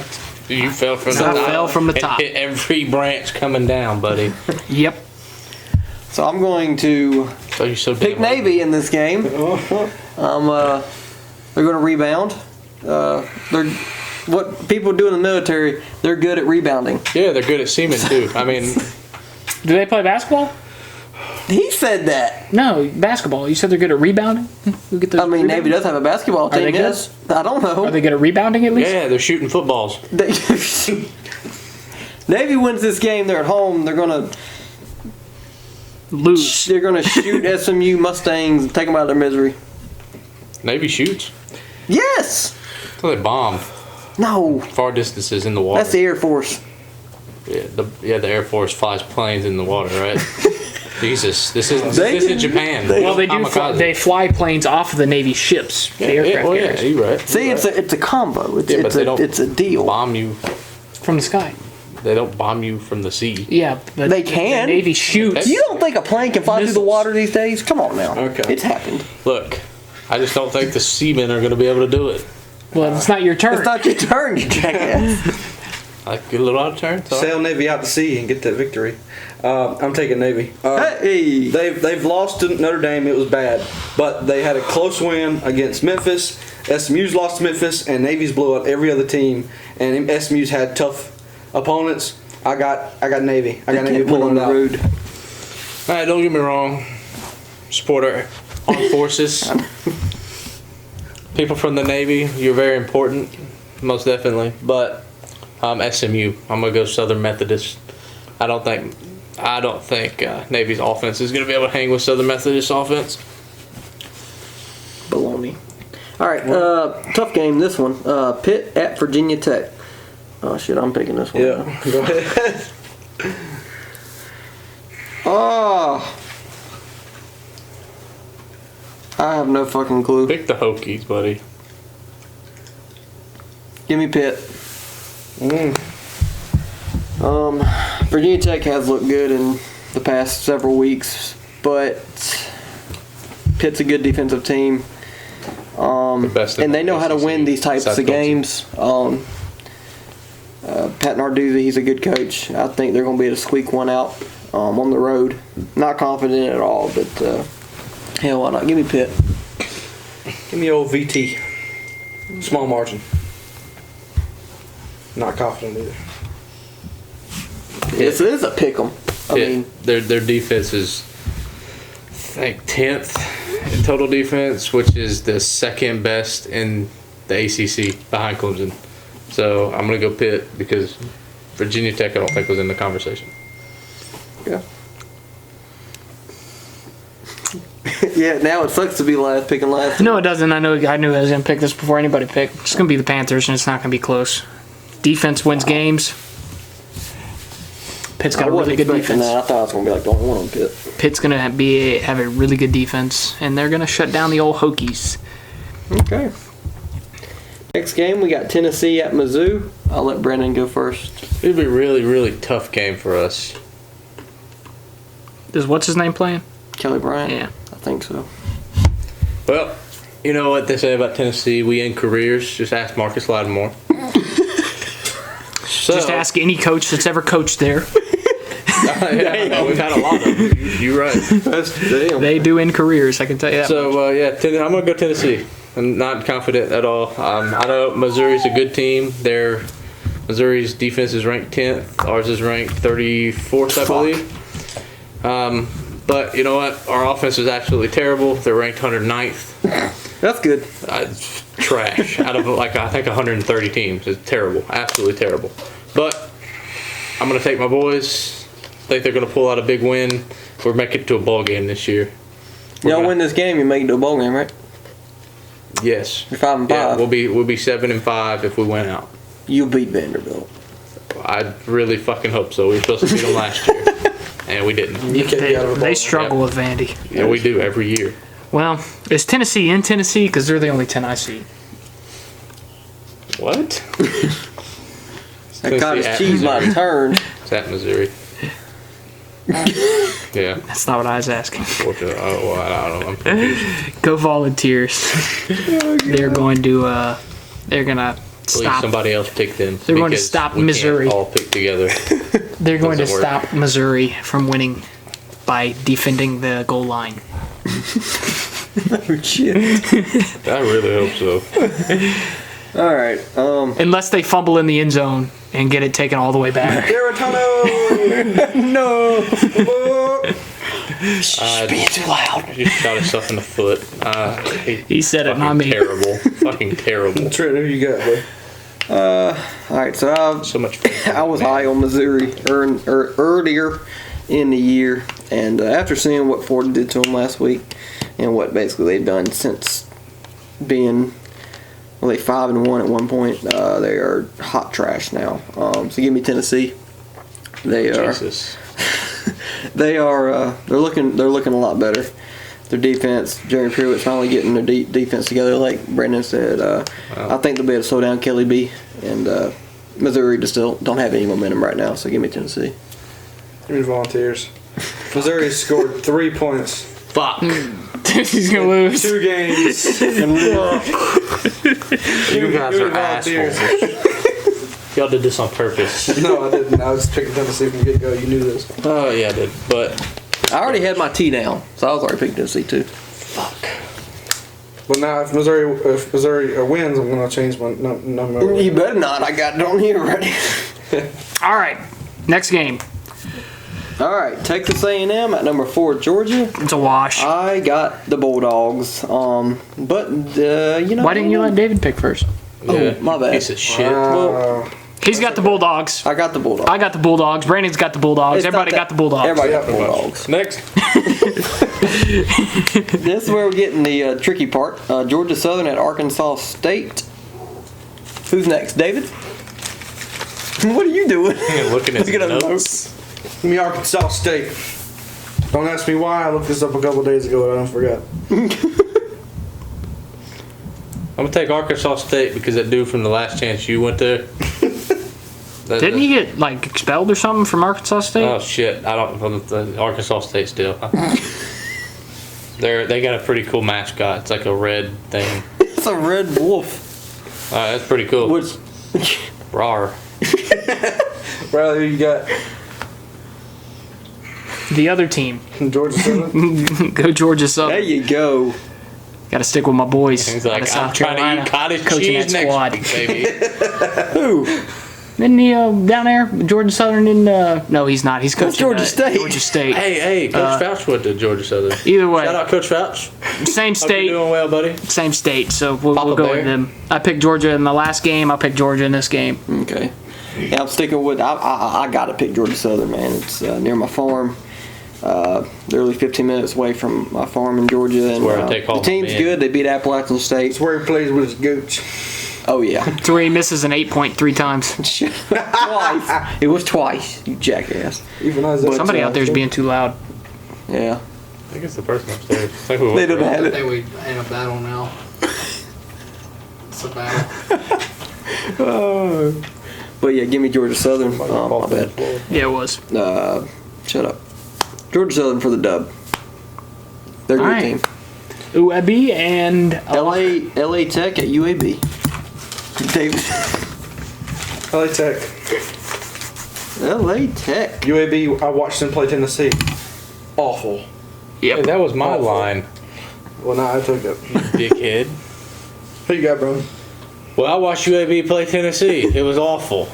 D: You fell from
A: So
D: the top.
A: fell from the
D: It
A: top.
D: hit every branch coming down, buddy.
A: Yep.
G: So I'm going to
D: So you're so
G: pick
D: damn-
G: Navy in this game. They're going to rebound. They're what people do in the military. They're good at rebounding.
D: Yeah, they're good at seamen too. I mean,
A: Do they play basketball?
G: He said that.
A: No, basketball. You said they're good at rebounding? Who get the
G: I mean, Navy
A: rebound?
G: does have a basketball
A: they
G: team.
A: good?
G: Yes. I don't know.
A: Are they good at rebounding at least?
D: yeah, they're shooting footballs.
G: Navy wins this game. They're at home. They're gonna
A: Lose.
G: They're gonna shoot SMU Mustangs and take them out of their misery.
D: Navy shoots.
G: Yes.
D: So they bomb.
G: No,
D: Far distances in the water.
G: that's the Air Force.
D: Yeah, the Air Force flies planes in the water, right? Jesus, this isn't Japan.
A: Well, they do.
D: Kamikaze.
A: They fly planes off of the Navy ships. The aircraft carriers.
D: you're right.
G: See, it's a combo. It's a deal.
D: Bomb you.
A: From the sky.
D: They don't bomb you from the sea.
A: Yeah, but
G: They can.
A: The Navy shoots.
G: You don't think a plane can fly through the
A: Missiles.
G: water these days? Come on now.
B: Okay.
G: It's happened.
D: Look, I just don't think the seamen are going to be able to do it.
A: Well, it's not your turn.
G: It's not your turn, you jackass.
D: I get a little out of turn. So.
B: Sail Navy out to sea and get that victory. I'm taking Navy.
G: Hey.
B: They've lost to Notre Dame. It was bad, but they had a close win against Memphis. SMU's lost to Memphis, and Navy's blew out every other team. And SMU's had tough opponents. I got Navy. I got Navy pulling it out.
G: road.
D: All right, don't get me wrong. Support our armed forces. People from the Navy, you're very important, most definitely. But SMU. I'm gonna go Southern Methodist. I don't think Navy's offense is gonna be able to hang with Southern Methodist offense.
G: Baloney. All right, tough game. This one. Pitt at Virginia Tech. Oh shit, I'm picking this one.
B: Yeah. Go ahead.
G: Oh. I have no fucking clue.
D: Pick the Hokies, buddy.
G: Give me Pitt. Virginia Tech has looked good in the past several weeks, but Pitt's a good defensive team.
D: Best in
G: And they know how to
D: SEC.
G: win these types
D: South
G: of games. Pat Narduzzi, he's a good coach. I think they're going to be able to squeak one out on the road. Not confident at all, but hell, why not? Give me Pitt.
B: Give me old VT. Small margin. Not confident either.
G: It is a pick 'em. I mean,
D: their defense is, I think, 10th in total defense, which is the second best in the ACC behind Clemson. So I'm gonna go Pitt because Virginia Tech I don't think was in the conversation.
G: yeah. Yeah, now it sucks to be picking last.
A: No, it doesn't. I knew I was going to pick this before anybody picked. It's going to be the Panthers, and it's not going to be close. Defense wins games. Pitt's got a really good defense.
G: That. I thought I was going to be like the only one on Pitt.
A: Pitt's going to have a really good defense, and they're going to shut down the old Hokies.
G: Okay. Next game, we got Tennessee at Mizzou. I'll let Brandon go first.
D: It'd be a really, really tough game for us.
A: Is what's his name playing?
G: Kelly Bryant?
A: Yeah.
G: I think so.
D: Well, you know what they say about Tennessee? We end careers. Just ask Marcus Lattimore.
A: Just ask any coach that's ever coached there.
D: Yeah, we've had a lot of them. You're right.
A: They do end careers, I can tell you that.
D: So, I'm going to go Tennessee. I'm not confident at all. I know Missouri's a good team. Missouri's defense is ranked 10th. Ours is ranked 34th, I believe. But you know what? Our offense is absolutely terrible. They're ranked 109th.
G: That's good.
D: Trash. Out of I think 130 teams. It's terrible. Absolutely terrible. But I'm going to take my boys. I think they're going to pull out a big win. We're making it to a bowl game this year.
G: Y'all win this game, you make it to a bowl game, right?
D: Yes.
G: You're 5-5.
D: Yeah, we'll be 7-5 if we win out.
G: You beat Vanderbilt.
D: I really fucking hope so. We were supposed to beat them last year, and we didn't.
A: They struggle with Vandy.
D: Yeah, we do every year.
A: Well, is Tennessee in Tennessee? Because they're the only 10 I see.
D: What?
G: That cottage cheese my turn.
D: It's at Missouri. Yeah.
A: That's not what I was asking.
D: Oh, I don't know. I'm confused.
A: Go Volunteers. They're going to
D: Please,
A: stop.
D: somebody else pick them.
A: They're going to
D: because
A: stop
D: we
A: Missouri.
D: Can't all pick together.
A: They're going to
D: Doesn't work.
A: stop Missouri from winning by defending the goal line.
G: Oh, shit.
D: I really hope so.
G: All right.
A: Unless they fumble in the end zone and get it taken all the way back.
B: Garitano!
G: No.
D: Being
G: too loud.
D: He shot himself in the foot.
A: He said it, not me.
D: Terrible. Fucking terrible.
B: Trent, who you got, bud?
G: All right, so
D: So much.
G: I was high on Missouri earlier in the year, and after seeing what Ford did to them last week and what basically they've done since being Well, they 5-1 at one point. They are hot trash now. So give me Tennessee. They are.
D: Jesus.
G: They are. They're looking a lot better. Their defense, Jeremy Pruitt's finally getting their defense together. Like Brandon said, I think they'll be able to slow down Kelly B. And Missouri just still don't have any momentum right now. So give me Tennessee.
B: Give me the Volunteers. Missouri scored 3 points.
D: Fuck.
A: He's gonna lose.
B: 2 games.
D: You guys are assholes. Y'all did this on purpose.
B: No, I didn't. I was picking Tennessee from the get-go. You knew this.
D: Oh, yeah, I did. But
G: I already had my T down, so I was already picking Tennessee too.
D: fuck.
B: But now, if Missouri wins, I'm gonna change my number.
G: You better not. I got it on here already.
A: All right, next game.
G: All right, Texas A&M at number 4, Georgia.
A: It's a wash.
G: I got the Bulldogs. But you know.
A: Why didn't you let David pick first?
D: Yeah,
G: my bad.
D: Piece of shit.
G: Well,
A: He's got the Bulldogs.
G: I got the Bulldogs.
A: I got the Bulldogs. Brandon's got the Bulldogs.
G: It's not
A: Everybody
G: that-
A: got the Bulldogs.
G: Everybody got the Bulldogs.
D: Next.
G: This is where we're getting the tricky part. Georgia Southern at Arkansas State. Who's next, David? What are you doing?
D: Looking at the
G: Looking at
D: notes.
B: Give me Arkansas State. Don't ask me why. I looked this up a couple days ago and I don't forgot.
D: I'm going to take Arkansas State because that dude from the last chance you went there.
A: Didn't he get like expelled or something from Arkansas State?
D: Oh, shit. I don't know. Arkansas State still. They got a pretty cool mascot. It's like a red thing.
G: It's a red wolf.
D: That's pretty cool.
G: Which,
D: Rawr.
B: Bradley, who you got?
A: The other team.
B: Georgia Southern?
A: Go Georgia
G: there
A: Southern.
G: you go.
A: Got to stick with my boys.
D: He's
A: out
D: like,
A: of
D: I'm
A: South
D: trying
A: Carolina.
D: to eat cottage
A: Coaching
D: cheese
A: that
D: next
A: squad.
D: week, baby.
G: Who?
A: Isn't he down there, Georgia Southern? No, he's not. He's coaching
G: Georgia State.
A: Georgia State.
D: Hey, Coach Fouch went to Georgia Southern.
A: Either way,
D: Shout out Coach Fouch.
A: same
D: Hope you're
A: state,
D: doing well, buddy.
A: same state. So we'll
D: Papa
A: go
D: Bear.
A: with them. I picked Georgia in the last game. I'll pick Georgia in this game.
G: Okay. Yeah, I'm sticking with. I got to pick Georgia Southern, man. It's near my farm. Literally 15 minutes away from my farm in Georgia, and
D: where I take all
G: the team's
D: my men.
G: good. They beat Appalachian State.
B: It's where he plays with his gooch.
G: Oh yeah,
A: To where he misses an 8-point 3 times.
G: twice. It was twice. You jackass.
B: Even as
G: But,
A: Somebody out there is being too loud.
G: Yeah.
D: I think it's the person upstairs. I think we
G: They don't have
E: I
G: it.
E: think we in a battle now. It's a battle.
G: But yeah, give me Georgia Southern. My bad.
A: Yeah, it was.
G: Shut up. Georgia Southern for the dub. They're a good
A: Alright.
G: team.
A: UAB and
G: LA Tech at UAB. David.
B: LA Tech.
G: LA Tech.
B: UAB, I watched them play Tennessee. Awful.
D: Hey,
A: Yep.
D: that was my
B: Awful.
D: line,
B: Well, now I took it.
D: dickhead.
B: Who you got, bro?
D: Well, I watched UAB play Tennessee. It was awful.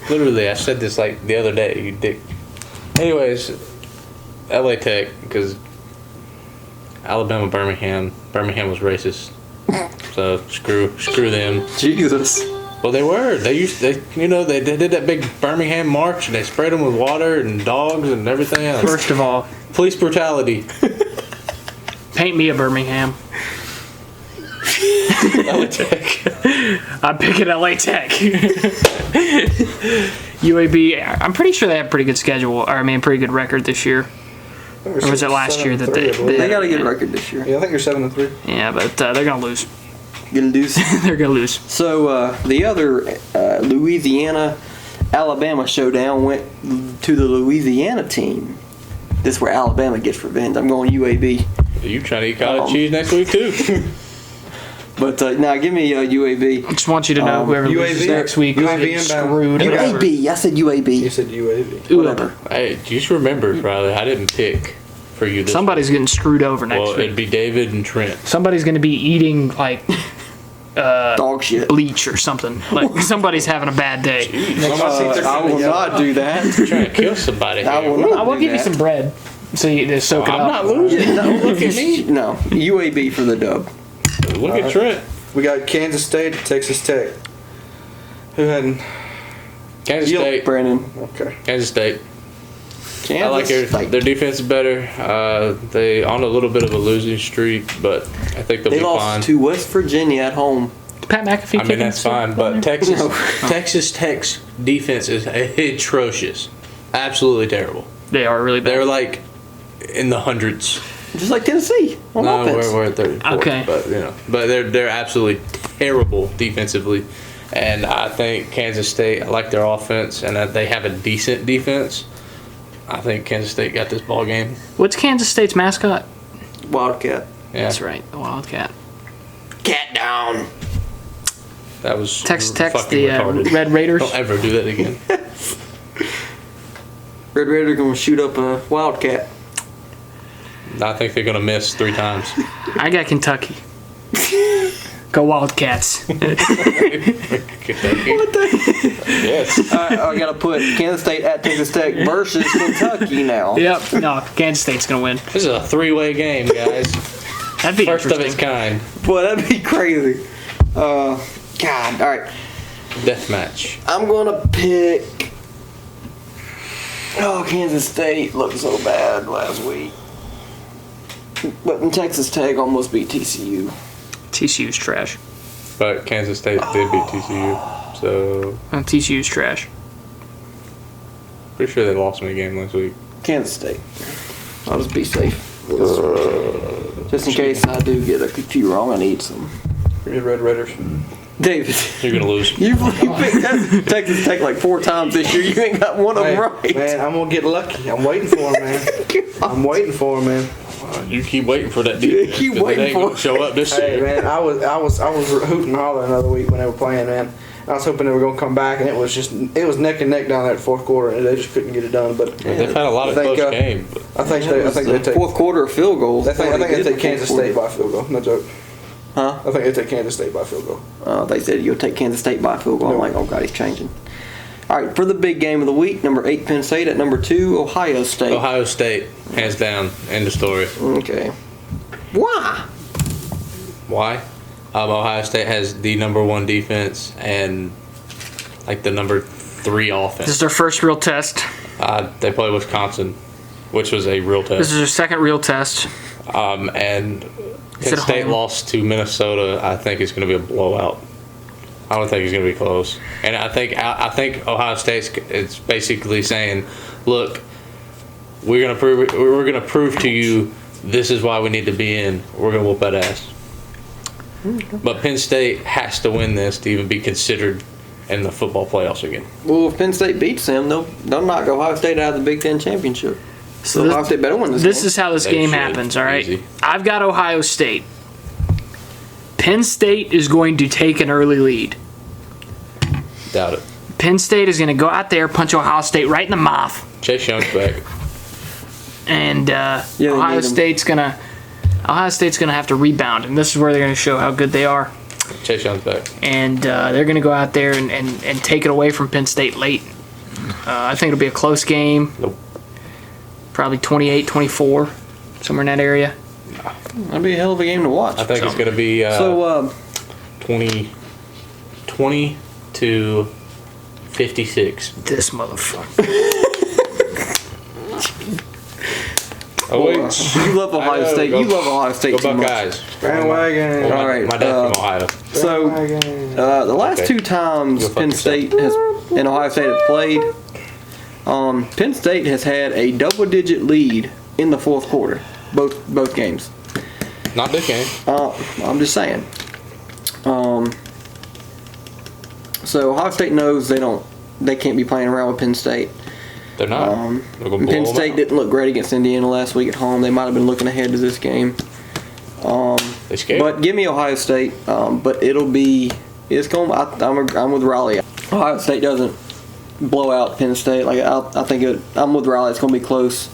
D: Literally, I said this like the other day, you dick. Anyways, LA Tech, because Alabama, Birmingham was racist. So screw them.
G: Jesus.
D: Well, they were. They did that big Birmingham march and they sprayed them with water and dogs and everything else.
A: First of all,
D: Police brutality.
A: paint me a Birmingham.
D: LA Tech.
A: I'm picking LA Tech. UAB, I'm pretty sure they have a pretty good schedule, or I mean, pretty good record this year. Or was it last year that
G: They got a good record this year.
B: Yeah, I think you're 7-3.
A: Yeah, but they're gonna lose.
G: Gonna do.
A: They're gonna lose.
G: So the other Louisiana Alabama showdown went to the Louisiana team. This is where Alabama gets revenge. I'm going UAB.
D: You trying to eat cottage cheese next week too?
G: But now give me UAB.
A: I just want you to know whoever loses
B: UAB
A: next week is
B: UAB
A: getting
B: inbound.
A: screwed.
G: UAB. I said
B: You
G: UAB.
B: said UAB.
G: Whatever.
D: Hey, just remember, Riley, I didn't pick for you this
A: Somebody's getting screwed over
D: week.
A: next
D: Well,
A: week.
D: it'd be David and Trent.
A: Somebody's gonna be eating like
G: Dog shit.
A: bleach or something. Like somebody's having a bad day.
G: I will not do that.
D: Trying to kill somebody here.
G: I will not.
A: I will
G: do
A: give you
G: that.
A: some bread so you just soak it
D: I'm
A: up.
D: not losing.
G: No, look at me. No, UAB for the dub.
D: Look at Trent.
B: We got Kansas State, Texas Tech. Who hadn't?
D: Kansas
B: Yield.
D: State.
G: Brandon.
B: Okay.
D: Kansas State.
G: Kansas
D: I like their
G: State.
D: defense is better. They on a little bit of a losing streak, but I think they'll
G: They
D: be
G: lost
D: fine.
G: to West Virginia at home.
A: Pat McAfee.
D: I mean, that's fine, but Texas Tech's defense is atrocious. Absolutely terrible.
A: They are really bad.
D: They're like in the hundreds.
G: Just like Tennessee on
D: No,
G: offense.
D: we're at 34.
A: Okay.
D: But they're absolutely terrible defensively, and I think Kansas State. I like their offense, and they have a decent defense. I think Kansas State got this ball game.
A: What's Kansas State's mascot?
G: Wildcat.
D: Yeah,
A: That's right, the Wildcat.
G: Cat down.
D: that was
A: Text
D: fucking
A: the
D: retarded.
A: Red Raiders.
D: Don't ever do that again.
G: Red Raider gonna shoot up a Wildcat.
D: I think they're gonna miss 3 times.
A: I got Kentucky. Go Wildcats.
D: Yes.
G: I gotta put Kansas State at Texas Tech versus Kentucky now.
A: Yep. No, Kansas State's gonna win.
D: This is a 3-way game, guys.
A: That'd be
D: First of
A: interesting.
D: its kind.
G: Boy, that'd be crazy. God. All right.
D: Death match.
G: I'm gonna pick. Oh, Kansas State looked so bad last week. But in Texas Tech almost beat TCU.
A: TCU's trash.
D: But Kansas State did beat TCU, so
A: TCU's trash.
D: pretty sure they lost me a game last week.
G: Kansas State. I'll just be safe. Just in case I do get a few wrong, I need some.
B: Red Raiders.
G: David,
D: You're gonna lose.
G: you picked that Texas Tech like 4 times this year. You ain't got one of them right.
B: Man, I'm gonna get lucky. I'm waiting for him, man. I'm waiting for him, man.
D: You keep waiting for that defense.
G: Keep
D: 'cause it
G: waiting
D: ain't
G: for
D: gonna
G: it.
D: show up this
B: Hey,
D: year.
B: man, I was hooting and hollering another week when they were playing, man. I was hoping they were gonna come back, and it was neck and neck down there at fourth quarter, and they just couldn't get it done. But
D: They've had a lot of
B: I think,
D: close games. But
B: I think they take.
G: Fourth quarter field goals.
B: I think they take Kansas State by field goal. No joke.
G: Huh?
B: I think they take Kansas State by field goal.
G: They said you'll take Kansas State by field goal. I'm like, oh god, he's changing. All right, for the big game of the week, number 8 Penn State at number 2 Ohio State.
D: Ohio State, hands down, end of story.
G: Okay. Why?
D: Why? Ohio State has the number 1 defense and like the number 3
A: This
D: offense.
A: is their first real test.
D: They play Wisconsin, which was a real
A: This
D: test.
A: is their second real test.
D: And
A: Is
D: Penn
A: it
D: State
A: home?
D: lost to Minnesota. I think it's going to be a blowout. I don't think it's going to be close. And I think Ohio State's it's basically saying, look, we're going to prove to you this is why we need to be in. We're going to whoop that ass. But Penn State has to win this to even be considered in the football playoffs again.
G: Well, if Penn State beats them, they'll knock Ohio State out of the Big Ten championship. So Ohio State better win this
A: This
G: game.
A: is how this
D: They
A: game
D: should.
A: happens, all right?
D: Easy.
A: I've got Ohio State. Penn State is going to take an early lead.
D: Doubt it.
A: Penn State is going to go out there, punch Ohio State right in the mouth,
D: Chase Young's back.
A: and
G: they
A: Ohio
G: need him.
A: State's going to have to rebound, and this is where they're going to show how good they are.
D: Chase Young's back.
A: And they're going to go out there and take it away from Penn State late. I think it'll be a close game.
D: Nope.
A: Probably 28-24, somewhere in that area.
G: That'll be a hell of a game to watch.
D: I think it's going to be 20 to 56.
A: This motherfucker.
D: Oh, wait.
G: You love Ohio State. You love Ohio State
D: Go
G: too much.
D: Buckeyes.
B: Bandwagon.
G: All right,
D: My dad's from Ohio.
G: So, the last
D: Okay.
G: 2 times
D: Go fuck
G: Penn State has and Ohio State have played, Penn State has had a double-digit lead in the fourth quarter, both games.
D: Not this game.
G: I'm just saying. So Ohio State knows they can't be playing around with Penn State.
D: They're not. They're gonna blow
G: Penn
D: them
G: State
D: out.
G: didn't look great against Indiana last week at home. They might have been looking ahead to this game.
D: They scared.
G: But give me Ohio State. But it's going. I'm with Raleigh. Ohio State doesn't blow out Penn State. I'm with Raleigh. It's going to be close.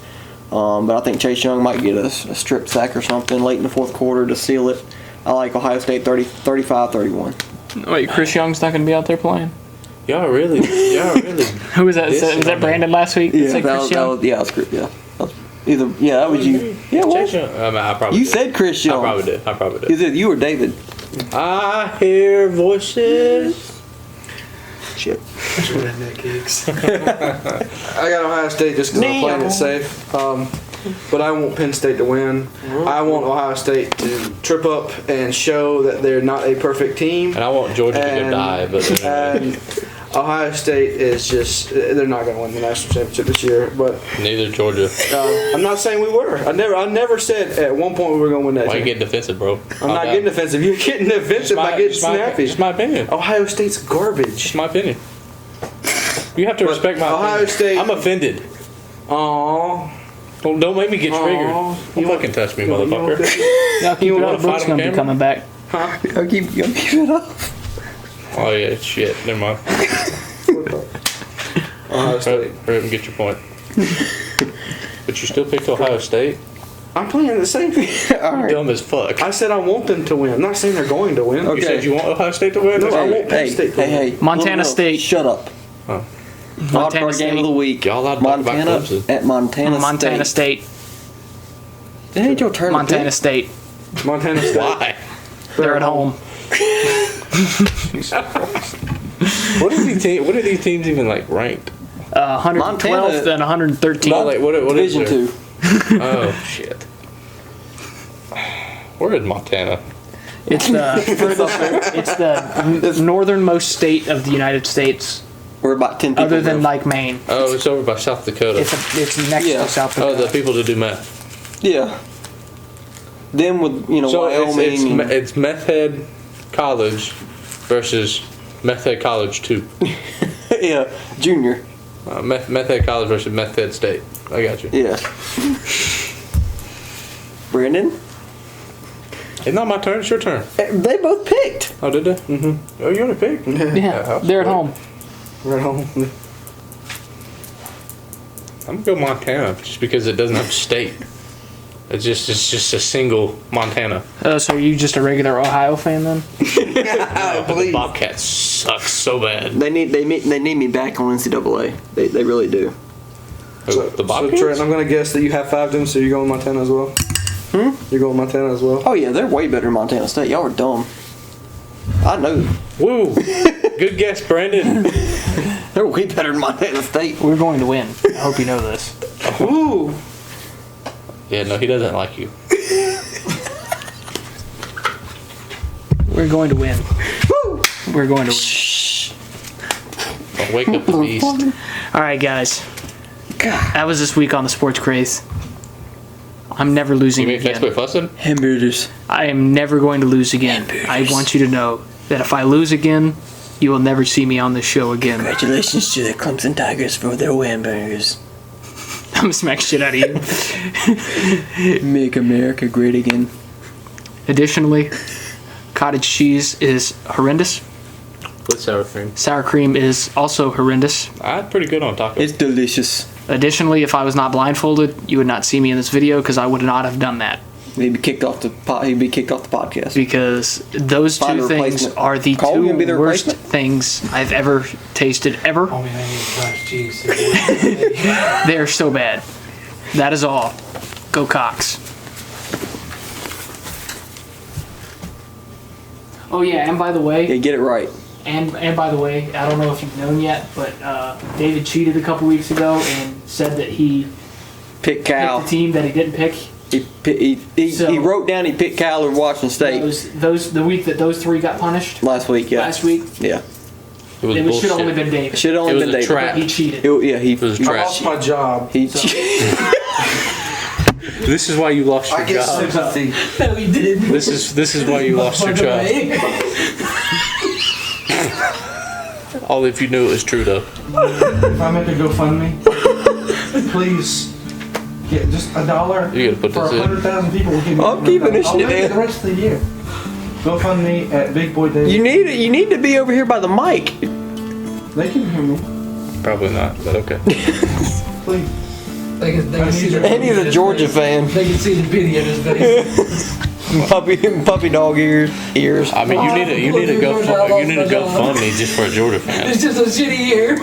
G: But I think Chase Young might get a strip sack or something late in the fourth quarter to seal it. I like Ohio State 35-31.
A: Wait, Chris Young's not going to be out there playing?
D: Y'all really.
A: Who was that?
D: This
A: Was
D: is
A: that
D: on
A: Brandon last week?
G: Yeah,
A: Said Chris Young?
G: that was yeah. That was you. Yeah,
D: Chase
G: what?
D: Young. I probably
G: You
D: did.
G: said Chris Young.
D: I probably did.
G: Is it you or David?
D: I hear voices.
G: Shit.
B: I got Ohio State just because I'm playing it safe. but I want Penn State to win. I want Ohio State to trip up and show that they're not a perfect team.
D: And I want Georgia to go die, but
B: and Ohio State is just—they're not going to win the national championship this year. But
D: neither Georgia.
B: I'm not saying we were. I never said at one point we were going to win that.
D: Why are you
B: championship.
D: getting defensive, bro?
B: I'm not getting defensive. You're getting defensive by getting snappy.
D: It's my opinion.
B: Ohio State's garbage.
D: It's my opinion. You have to respect my
B: Ohio
D: opinion.
B: State.
D: I'm offended.
B: Aww.
D: Well, don't make me get triggered. Don't fucking touch me, motherfucker.
A: Y'all keep it up. Brooks gonna be coming back.
G: I'll keep it up.
D: Oh yeah, shit. Never mind.
B: Ohio State.
D: Hurry up and get your point. But you still picked Ohio State?
B: I'm playing the same thing.
G: All right.
D: Dumb as fuck.
B: I said I want them to win. I'm not saying they're going to win.
D: You said you want Ohio State to win?
B: No, I want Penn
G: Hey,
B: State to win.
G: hey,
A: Montana State.
G: Shut up.
D: Oh.
A: Montana
G: Wildcard game of the
A: State.
G: week.
D: Y'all allowed to talk about
G: Montana
D: Clemson.
G: at Montana
A: State.
G: It ain't your turn.
A: Montana State.
B: Montana State.
D: Why?
A: They're at home.
D: What are these teams even like ranked?
A: 112th and 113th.
D: No, like what is
G: Division
D: there?
G: 2.
D: Oh shit. Where is Montana?
A: It's the northernmost state of the United States,
G: We're about 10 people.
A: other than
G: live.
A: like Maine.
D: Oh, it's over by South Dakota.
A: It's next
G: Yeah.
A: to South
D: Oh,
A: Dakota.
D: the people that do meth.
G: Yeah. Then with,
D: So
G: Wyoming.
D: it's Meth Head College versus Meth Head College 2.
G: Yeah. Junior.
D: Meth Head College versus Meth Head State. I got you.
G: Yeah. Brandon?
D: It's not my turn, it's your turn.
G: They both picked.
D: Oh, did they? Mm-hmm. Oh, you only picked?
A: Yeah, they're at home.
B: We're at home.
D: I'm gonna go Montana just because it doesn't have state. It's just a single Montana.
A: So are you just a regular Ohio fan then?
D: The Bobcats suck so bad.
G: They need me back on NCAA. They really do.
D: The
B: So
D: Bobcats?
B: Trent, I'm gonna guess that you have 5 them, so you're going Montana as well. You're going Montana as well.
G: Oh yeah, they're way better than Montana State. Y'all are dumb. I know.
D: Woo! Good guess, Brandon.
G: They're way better than Montana State.
A: We're going to win. I hope you know this.
B: Ooh.
D: Yeah, no, he doesn't like you.
A: We're going to win. We're going to win.
D: Don't wake up the beast.
A: All right, guys. That was this week on the Sports Craze. I'm never
D: You
A: losing
D: mean
A: again.
D: Facebook fussing?
G: Hamburgers.
A: I am never going to lose again. I want you to know that if I lose again, you will never see me on this show again.
G: Congratulations to the Clemson Tigers for their hamburgers.
A: I'm gonna smack shit out of you.
G: Make America great again.
A: Additionally, cottage cheese is horrendous.
D: With sour cream.
A: Sour cream is also horrendous.
D: I'm pretty good on tacos.
G: It's delicious.
A: Additionally, if I was not blindfolded, you would not see me in this video because I would not have done that.
G: He'd be kicked off the podcast.
A: Because those
G: Find a
A: two things
G: replacement.
A: are the
G: Cole,
A: two
G: you gonna be the
A: worst
G: replacement?
A: things I've ever tasted ever.
E: Oh man, I need cottage cheese.
A: They are so bad. That is all. Go Cox. Oh yeah, and by the way,
G: Yeah, get it right.
A: and by the way, I don't know if you've known yet, but David cheated a couple weeks ago and said that he
G: Pick
A: picked
G: Cal.
A: the team that he didn't pick.
G: He wrote down he picked Cal or Washington State
A: The week that those three got punished
G: last week. Yeah.
A: last week.
G: Yeah.
D: It was
A: It
D: bullshit.
A: should have only been David.
G: Should have only
D: It was
G: been
D: a
G: David.
D: trap.
A: He cheated.
G: Yeah, he
D: It was a
B: I
D: trap.
B: lost my job.
G: he
D: This is why you lost your
B: I get
D: job.
B: sympathy.
A: No, he did.
D: This is why you lost your job. All if you knew it was true though.
B: If I make a GoFundMe, please get just $1
D: You gotta put
B: for
D: this in.
B: 100,000 people. We'll give you
G: I'm keeping this
B: I'll
G: shit
B: make it
G: in.
B: the rest of the year. GoFundMe at Big Boy David.
G: You need to be over here by the mic.
B: They can hear me.
D: Probably not, but okay.
B: Please.
E: They can see the
G: And he's a Georgia fan.
E: They can see the video in his face.
G: Puppy dog ears.
D: I mean, you need to go fund me just for a Georgia fan.
E: It's just a shitty year.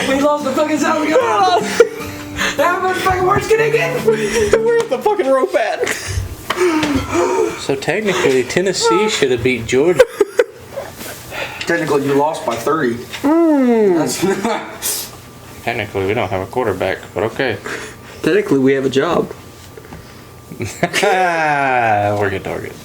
E: We lost the fucking South Carolina. How much fucking worse can it get?
G: Where's the fucking rope at?
D: So technically, Tennessee should have beat Georgia.
B: Technically, you lost by 30. That's
D: Technically, we don't have a quarterback, but okay.
G: Technically, we have a job.
D: We're good target.